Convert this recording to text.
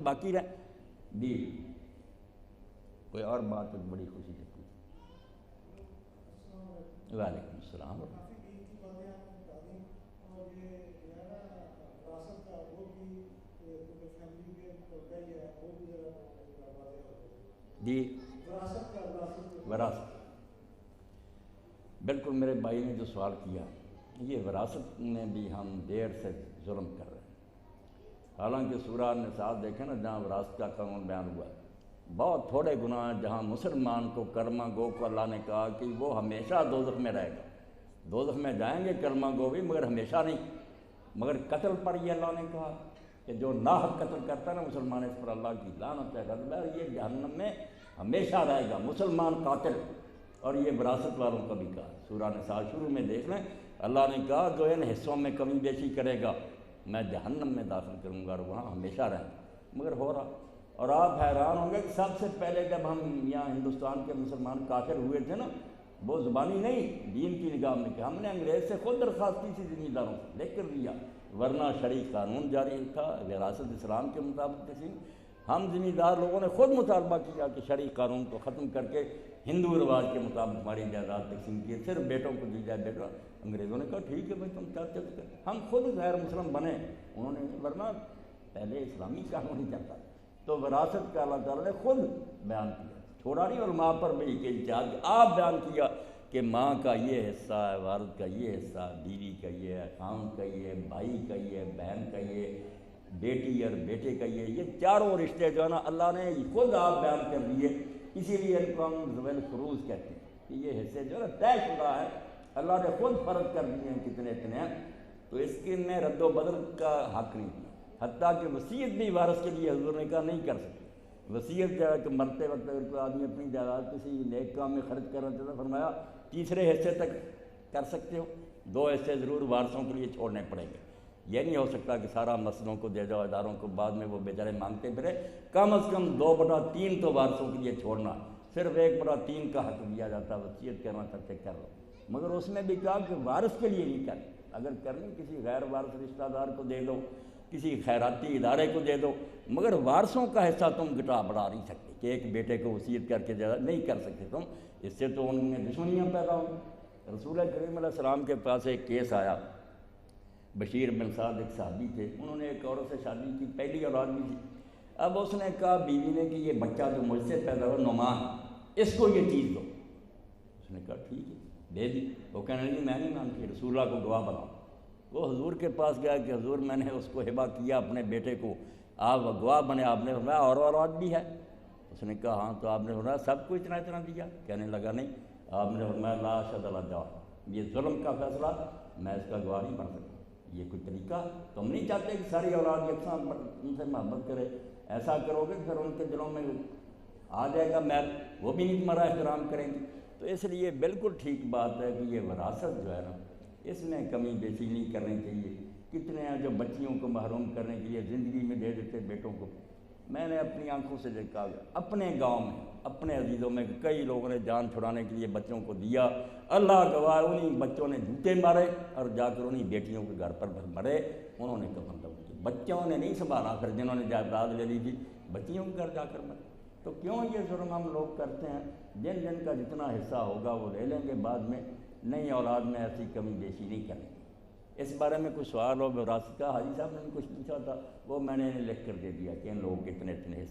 باقی رہ دی کوئی اور بات بڑی خوشی سے پوچھ۔ وعلیکم السلام۔ جی وراثت، بالکل میرے بھائی نے جو سوال کیا، یہ وراثت میں بھی ہم دیر سے ظلم کر رہے ہیں۔ حالانکہ سورہ نساء دیکھیں نا، جہاں وراثت کا قانون بیان ہوا ہے، بہت تھوڑے گناہ ہیں جہاں مسلمان کو کلمہ گو کو اللہ نے کہا کہ وہ ہمیشہ دوزخ میں رہے گا۔ دوزخ میں جائیں گے کلمہ گو بھی، مگر ہمیشہ نہیں۔ مگر قتل پر یہ اللہ نے کہا کہ جو ناحق قتل کرتا ہے نا مسلمان، اس پر اللہ کی لعنت ہے، غضب ہے، اور یہ جہنم میں ہمیشہ رہے گا مسلمان قاتل۔ اور یہ وراثت والوں کا بھی کہا، سورہ نساء شروع میں دیکھ لیں، اللہ نے کہا جو ان حصوں میں کمی بیشی کرے گا میں جہنم میں داخل کروں گا اور وہاں ہمیشہ رہیں گا۔ مگر ہو رہا، اور آپ حیران ہوں گے کہ سب سے پہلے جب ہم یہاں ہندوستان کے مسلمان کافر ہوئے تھے نا، وہ زبانی نہیں دین کی نگاہ میں، کہ ہم نے انگریز سے خود درخواست کی تھی ذمہ داروں سے، لے کر دیا، ورنہ شرعی قانون جاری تھا وراثت اسلام کے مطابق تقسیم۔ ہم ذمہ دار لوگوں نے خود مطالبہ کیا کہ شرعی قانون کو ختم کر کے ہندو رواج کے مطابق ہماری جائیداد تقسیم کی، صرف بیٹوں کو دی جائے بیٹا۔ انگریزوں نے کہا ٹھیک ہے بھائی تم چاہتے ہو تو، ہم خود غیر مسلم بنے، انہوں نے، ورنہ پہلے اسلامی قانون ہی چلتا۔ تو وراثت کا اللہ تعالیٰ نے خود بیان کیا، چھوڑا نہیں، اور ماں پر بھی کہ اجتہاد آپ بیان کیا کہ ماں کا یہ حصہ ہے، والد کا یہ حصہ ہے، بیوی کا یہ ہے، خاوند کا یہ ہے، بھائی کا یہ ہے، بہن کا یہ، بیٹی اور بیٹے کا یہ چاروں رشتے جو ہے نا اللہ نے خود آپ بیان کر دیے۔ اسی لیے ان کو ہم ذوی الفروض کہتے ہیں کہ یہ حصے جو ہے نا طے شدہ ہے، اللہ نے خود فرض کر دیے ہیں کتنے اتنے ہیں، تو اس کے میں رد و بدل کا حق نہیں دیا۔ حتیٰ کہ وصیت بھی وارث کے لیے حضور نے کہا نہیں کر سکتے۔ وصیت جو ہے کہ مرتے وقت اگر کوئی آدمی اپنی جائیداد کسی نیک کام میں خرچ کرنا چاہتا، فرمایا تیسرے حصے تک کر سکتے ہو، 2 حصے ضرور وارثوں کے لیے چھوڑنے پڑیں گے۔ یہ نہیں ہو سکتا کہ سارا مسجدوں کو دے جاؤ، اداروں کو، بعد میں وہ بیچارے مانگتے پھرے۔ کم از کم 2/3 تو وارثوں کے لیے چھوڑنا، صرف 1/3 کا حق دیا جاتا، وصیت کرنا چاہتے کر لو۔ مگر اس میں بھی کہا کہ وارث کے لیے نہیں کریں، اگر کرنی کسی غیر وارث رشتہ دار کو دے دو، کسی خیراتی ادارے کو دے دو، مگر وارثوں کا حصہ تم گھٹا بڑھا نہیں سکتے کہ ایک بیٹے کو وصیت کر کے زیادہ نہیں کر سکتے تم، اس سے تو ان میں دشمنیاں پیدا ہوں۔ رسول کریم علیہ السلام کے پاس ایک کیس آیا، بشیر بن سعد ایک صحابی تھے، انہوں نے ایک عورت سے شادی کی، پہلی اولاد بھی تھی۔ اب اس نے کہا بیوی نے کہ یہ بچہ جو مجھ سے پیدا ہوا نعمان، اس کو یہ چیز دو۔ اس نے کہا ٹھیک ہے، دے دی۔ وہ کہنے لگی میں نہیں مانتی، رسول اللہ کو گواہ بناؤ۔ وہ حضور کے پاس گیا کہ حضور میں نے اس کو ہبہ کیا اپنے بیٹے کو، آپ گواہ بنے۔ آپ نے فرمایا اور اولاد بھی ہے؟ اس نے کہا ہاں۔ تو آپ نے فرمایا سب کو اتنا اتنا دیا؟ کہنے لگا نہیں۔ آپ نے فرمایا لا اشہد علی جور، یہ ظلم کا فیصلہ، میں اس کا گواہ نہیں بن سکتا۔ یہ کوئی طریقہ؟ تم نہیں چاہتے کہ ساری اولاد یکساں ان سے محبت کرے؟ ایسا کرو گے پھر ان کے دلوں میں آ جائے گا میل، وہ بھی نہیں تمہارا احترام کریں گے۔ تو اس لیے بالکل ٹھیک بات ہے کہ یہ وراثت جو ہے نا، اس میں کمی بیشی نہیں کرنی چاہیے۔ کتنے ہیں جو بچیوں کو محروم کرنے کے لیے زندگی میں دے دیتے بیٹوں کو۔ میں نے اپنی آنکھوں سے دیکھا، اپنے گاؤں میں، اپنے عزیزوں میں کئی لوگوں نے جان چھڑانے کے لیے بچوں کو دیا، اللہ گواہ انہیں بچوں نے جوتے مارے اور جا کر انہیں بیٹیوں کے گھر پر مرے، انہوں نے کفن دفن کی، بچوں نے نہیں سنبھالا، پھر جنہوں نے جائیداد لے لی تھی بچیوں کے گھر جا کر مرے۔ تو کیوں یہ ظلم ہم لوگ کرتے ہیں؟ جن جن کا جتنا حصہ ہوگا وہ لے لیں گے، بعد میں نئی اولاد میں ایسی کمی بیشی نہیں کریں گے۔ اس بارے میں کچھ سوال ہو وراثت کا، حاجی صاحب نے کچھ پوچھا تھا، وہ میں نے لکھ کر دے دیا کہ ان لوگوں کے اتنے اتنے